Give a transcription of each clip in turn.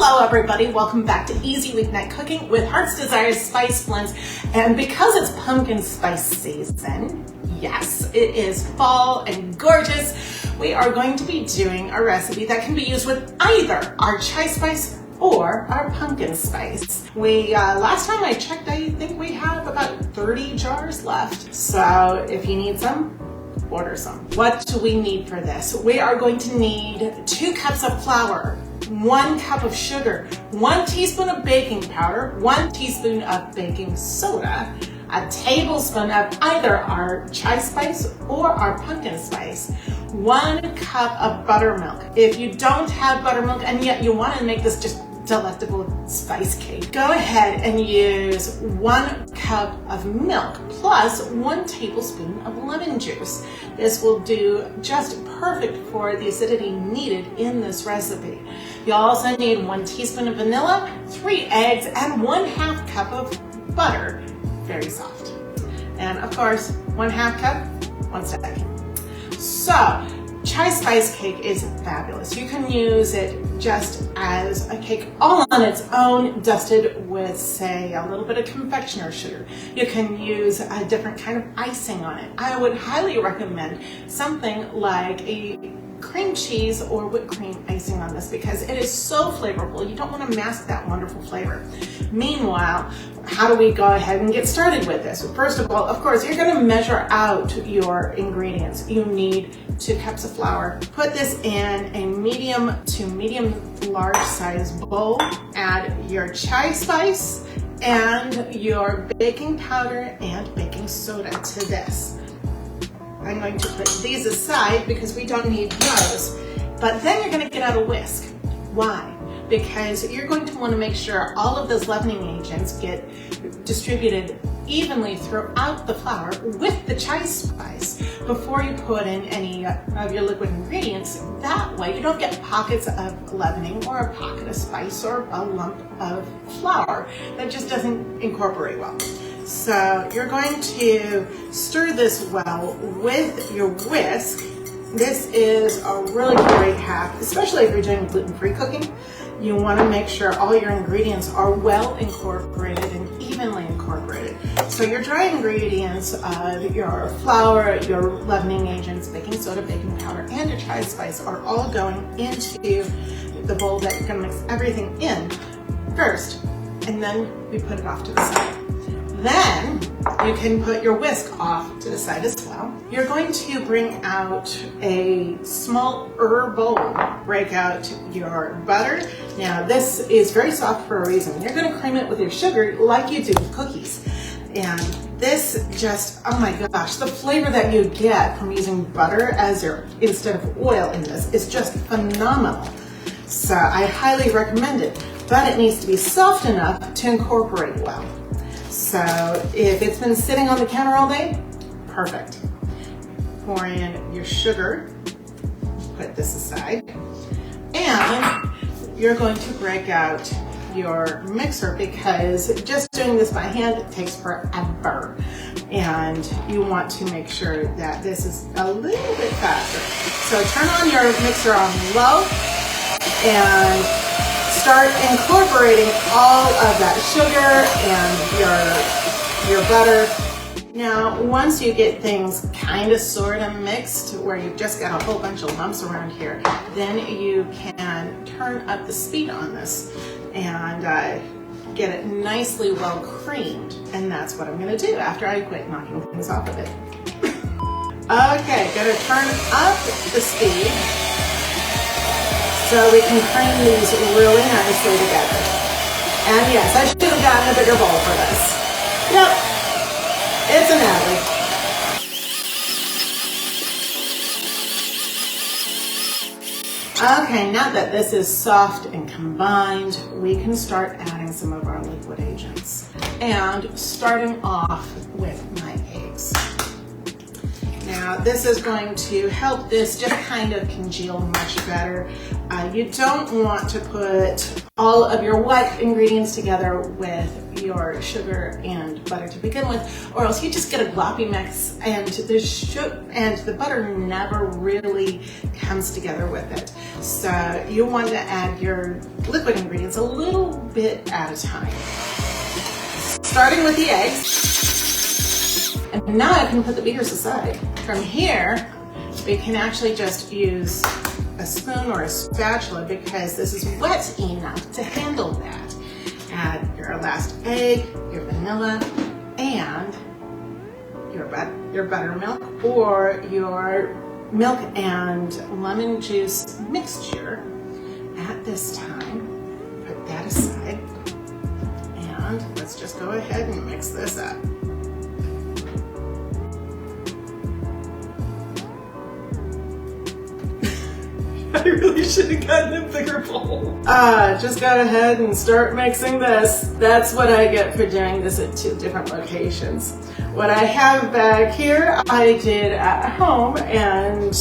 Hello everybody, welcome back to Easy Weeknight Cooking with Heart's Desire Spice Blends. And because it's pumpkin spice season, yes, it is fall and gorgeous, we are going to be doing a recipe that can be used with either our chai spice or our pumpkin spice. Last time I checked, I think we have about 30 jars left. So if you need some, order some. What do we need for this? We are going to need 2 cups of flour, 1 cup of sugar, 1 teaspoon of baking powder, 1 teaspoon of baking soda, a tablespoon of either our chai spice or our pumpkin spice, 1 cup of buttermilk. If you don't have buttermilk and yet you want to make this just delectable spice cake, go ahead and use 1 cup of milk plus 1 tablespoon of lemon juice. This will do just perfect for the acidity needed in this recipe. You'll also need 1 teaspoon of vanilla, 3 eggs, and 1/2 cup of butter, very soft. And of course, 1/2 cup, 1 second. So, chai spice cake is fabulous. You can use it just as a cake all on its own, dusted with, say, a little bit of confectioner sugar. You can use a different kind of icing on it. I would highly recommend something like a cream cheese or whipped cream icing on this because it is so flavorful. You don't want to mask that wonderful flavor. Meanwhile, how do we go ahead and get started with this? First of all, of course, you're going to measure out your ingredients. You need 2 cups of flour. Put this in a medium to medium large size bowl. Add your chai spice and your baking powder and baking soda to this. I'm going to put these aside because we don't need those. But then you're going to get out a whisk. Why? Because you're going to want to make sure all of those leavening agents get distributed evenly throughout the flour with the chai spice before you put in any of your liquid ingredients. That way you don't get pockets of leavening or a pocket of spice or a lump of flour that just doesn't incorporate well. So you're going to stir this well with your whisk. This is a really great hack, especially if you're doing gluten-free cooking. You want to make sure all your ingredients are well incorporated and evenly incorporated. So your dry ingredients, your flour, your leavening agents, baking soda, baking powder, and your chai spice are all going into the bowl that you're going to mix everything in first, and then we put it off to the side. Then you can put your whisk off to the side as well. You're going to bring out a small bowl, break out your butter. Now this is very soft for a reason. You're going to cream it with your sugar like you do with cookies. And this just, oh my gosh, the flavor that you get from using butter as instead of oil in this is just phenomenal. So I highly recommend it, but it needs to be soft enough to incorporate well. So if it's been sitting on the counter all day, perfect. Pour in your sugar, put this aside, and you're going to break out your mixer because just doing this by hand takes forever. And you want to make sure that this is a little bit faster. So turn on your mixer on low and start incorporating all of that sugar and your butter. Now, once you get things kind of sort of mixed where you've just got a whole bunch of lumps around here, then you can turn up the speed on this and get it nicely well creamed. And that's what I'm going to do after I quit knocking things off of it. Okay, going to turn up the speed so we can cream these really nicely together. And yes, I should have gotten a bigger bowl for this. Yep, it's an Natalie. Okay, now that this is soft and combined, we can start adding some of our liquid agents. And starting off with my eggs. Now, Now this is going to help this just kind of congeal much better. You don't want to put all of your wet ingredients together with your sugar and butter to begin with, or else you just get a gloppy mix and the butter never really comes together with it. So you want to add your liquid ingredients a little bit at a time. Starting with the eggs. And now I can put the beaters aside. From here, we can actually just use a spoon or a spatula because this is wet enough to handle that. Add your last egg, your vanilla, and your buttermilk or your milk and lemon juice mixture. At this time, put that aside, and let's just go ahead and mix this up. I really should have gotten a bigger bowl. Just go ahead and start mixing this. That's what I get for doing this at 2 different locations. What I have back here, I did at home, and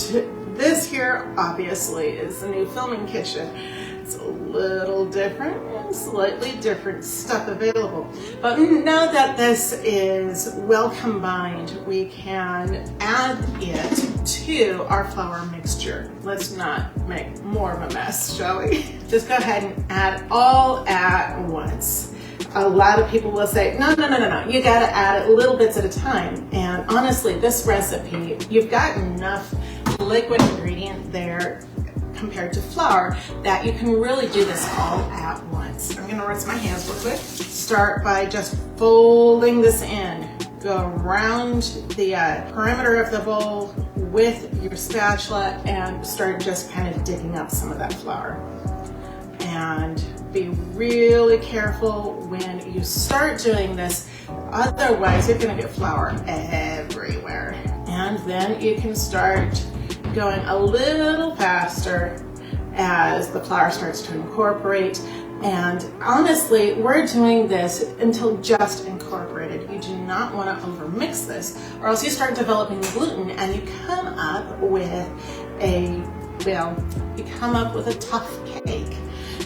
this here obviously is the new filming kitchen. It's a little different and slightly different stuff available. But now that this is well combined, we can add it to our flour mixture. Let's not make more of a mess, shall we? Just go ahead and add all at once. A lot of people will say, no, you gotta add it little bits at a time. And honestly, this recipe, you've got enough liquid ingredient there compared to flour that you can really do this all at once. I'm gonna rinse my hands real quick. Start by just folding this in. Go around the perimeter of the bowl with your spatula and start just kind of digging up some of that flour. And be really careful when you start doing this, otherwise you're gonna get flour everywhere. And then you can start going a little faster as the flour starts to incorporate. And honestly, we're doing this until just incorporated. You do not want to overmix this, or else you start developing gluten and you come up with a tough cake.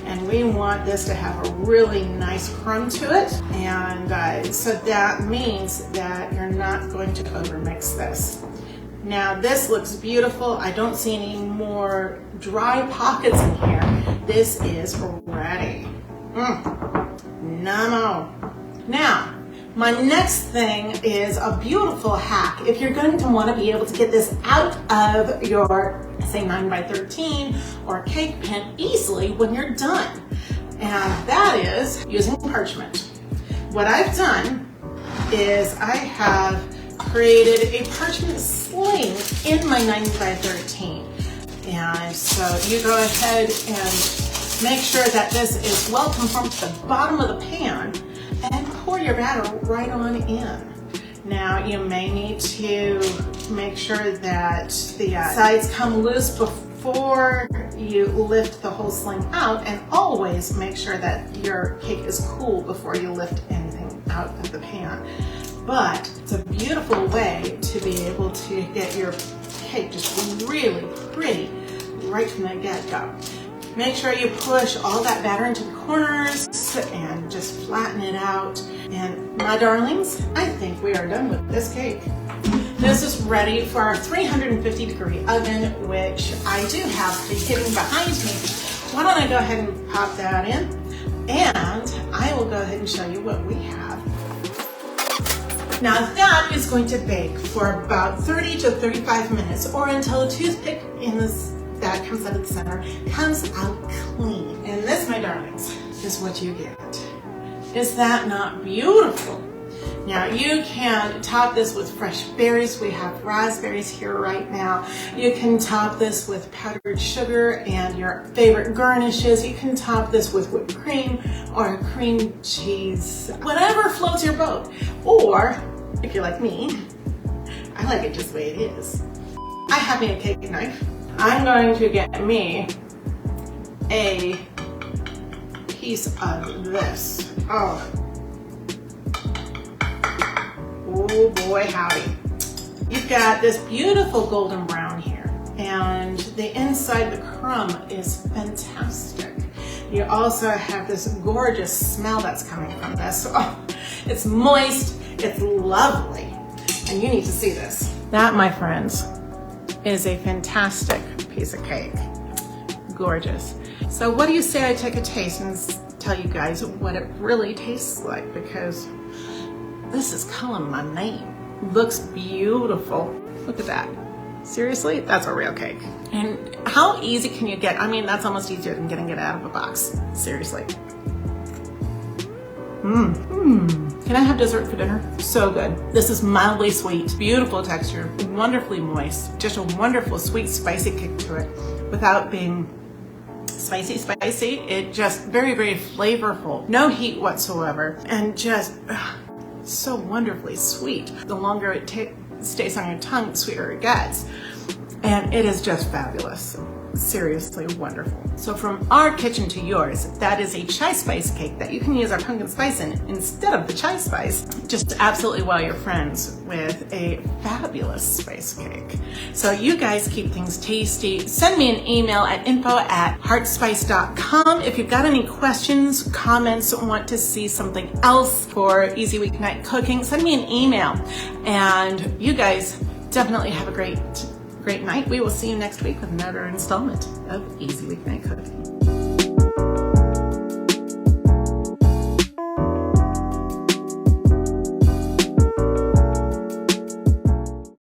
And we want this to have a really nice crumb to it. And so that means that you're not going to overmix this. Now this looks beautiful. I don't see any more dry pockets in here. This is ready. Namo. Now, my next thing is a beautiful hack. If you're going to want to be able to get this out of your, say, 9x13 or cake pan easily when you're done. And that is using parchment. What I've done is I have created a parchment sling in my 9x13. And so you go ahead and make sure that this is well conformed to the bottom of the pan and pour your batter right on in. Now you may need to make sure that the sides come loose before you lift the whole sling out, and always make sure that your cake is cool before you lift anything out of the pan. But it's a beautiful way to be able to get your cake just really pretty right from the get-go. Make sure you push all that batter into the corners and just flatten it out. And my darlings, I think we are done with this cake. This is ready for our 350-degree oven, which I do have hidden behind me. Why don't I go ahead and pop that in, and I will go ahead and show you what we have. Now that is going to bake for about 30 to 35 minutes, or until a toothpick that comes out of the center comes out clean. And this, my darlings, is what you get. Is that not beautiful? Now you can top this with fresh berries. We have raspberries here right now. You can top this with powdered sugar and your favorite garnishes. You can top this with whipped cream or cream cheese, whatever floats your boat. Or if you're like me, I like it just the way it is. I have me a cake knife. I'm going to get me a piece of this. Oh boy, howdy. You've got this beautiful golden brown here, and the inside, the crumb is fantastic. You also have this gorgeous smell that's coming from this. Oh, it's moist, it's lovely, and you need to see this. That, my friends, is a fantastic piece of cake. Gorgeous. So what do you say I take a taste and tell you guys what it really tastes like, because this is calling my name. Looks beautiful. Look at that. Seriously, that's a real cake. And how easy can you get? I mean, that's almost easier than getting it out of a box. Seriously. Can I have dessert for dinner? So good. This is mildly sweet, beautiful texture, wonderfully moist, just a wonderful sweet spicy kick to it without being spicy. It just very, very flavorful. No heat whatsoever, and just so wonderfully sweet. The longer it stays on your tongue, the sweeter it gets. And it is just fabulous. Seriously wonderful. So from our kitchen to yours, that is a chai spice cake that you can use our pumpkin spice in instead of the chai spice. Just absolutely wow your friends with a fabulous spice cake. So you guys keep things tasty. Send me an email at info@hartspice.com. If you've got any questions, comments, want to see something else for Easy Weeknight Cooking, send me an email. And you guys definitely have a great night. We will see you next week with another installment of Easy Weeknight Cooking.